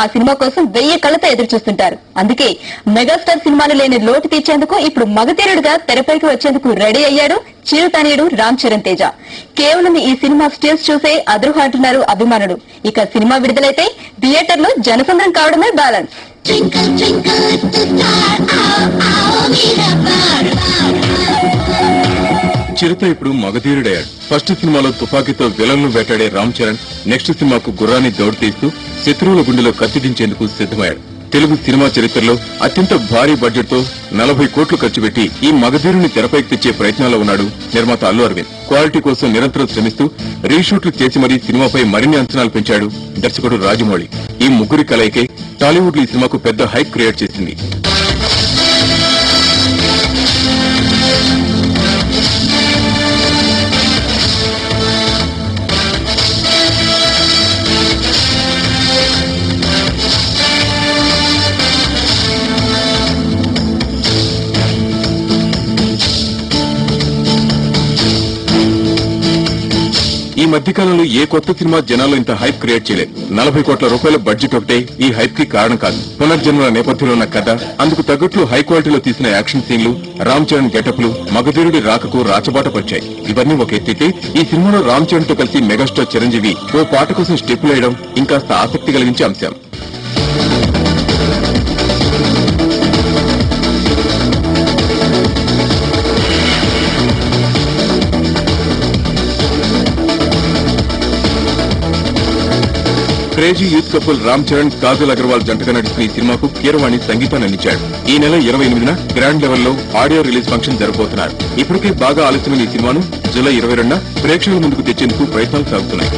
ఆ సినిమా కోసం 1000 కళ్లతో ఎదురు చూస్తుంటారు. అందుకే మెగాస్టార్ సినిమాలు లేని లోటు తీర్చేందుకు ఇప్పుడు మగతీరుడుగా తెరపైకి వచ్చేందుకు రెడీ అయ్యాడు చిరుతనయుడు రామ్ చరణ్ తేజ. కేవలం ఈ సినిమా స్టిల్స్ చూసే అదృహ అంటున్నారు అభిమానులు. ఇక సినిమా విడుదలైతే థియేటర్లో జనసంద్రం కావడమే బ్యాలెన్స్. చిరుత ఇప్పుడు మగధీరుడయ్యాడు. ఫస్ట్ సినిమాలో తుపాకీతో విలన్లు వేటాడే రామ్ చరణ్ నెక్స్ట్ సినిమాకు గుర్రాన్ని దౌడు తీస్తూ శత్రువుల గుండెలో కత్తిదించేందుకు సిద్దమయ్యాడు. తెలుగు సినిమా చరిత్రలో అత్యంత భారీ బడ్జెట్ తో 40 కోట్లు ఖర్చు పెట్టి ఈ మగధీరుని తెరపైకి తెచ్చే ప్రయత్నాల్లో ఉన్నాడు నిర్మాత అల్లు అరవింద్. క్వాలిటీ కోసం నిరంతరం శ్రమిస్తూ రీషూట్లు చేసి మరీ సినిమాపై మరిన్ని అంచనాలు పెంచాడు దర్శకుడు రాజమౌళి. ఈ ముగ్గురి కలయికే టాలీవుడ్ లో ఈ సినిమాకు పెద్ద హైప్ క్రియేట్ చేసింది. ఈ మధ్యకాలంలో ఏ కొత్త సినిమా జనాల్లో ఇంత హైప్ క్రియేట్ చేయలేదు. 40 కోట్ల రూపాయల బడ్జెట్ ఒకటే ఈ హైప్ కి కారణం కాదు. పునర్జన్మల నేపథ్యంలో ఉన్న కథ, అందుకు తగ్గట్లు హై క్వాలిటీలో తీసిన యాక్షన్ సీన్లు, రామ్ చరణ్ గెటప్లు మగధీరుడి రాకకు రాచబాట పరిచాయి. ఇవన్నీ ఒక ఎత్తితే ఈ సినిమాలో రామ్ చరణ్ తో కలిసి మెగాస్టార్ చిరంజీవి ఓ పాట కోసం స్టెప్పులు వేయడం ఇంకాస్త ఆసక్తి కలిగించే అంశం. Crazy youth couple Ram Charan, Kajal Agarwal జంటగా నడుస్తున్న ఈ సినిమాకు కీరవాణి సంగీతాన్ని అందించాడు. ఈ నెల 28న గ్రాండ్ లెవెల్లో ఆడియో రిలీజ్ ఫంక్షన్ జరగబోతున్నారు. ఇప్పటికే బాగా ఆలస్యమైన ఈ సినిమాను జూలై 22న ప్రేక్షకుల ముందుకు తెచ్చేందుకు ప్రయత్నాలు సాగుతున్నాయి.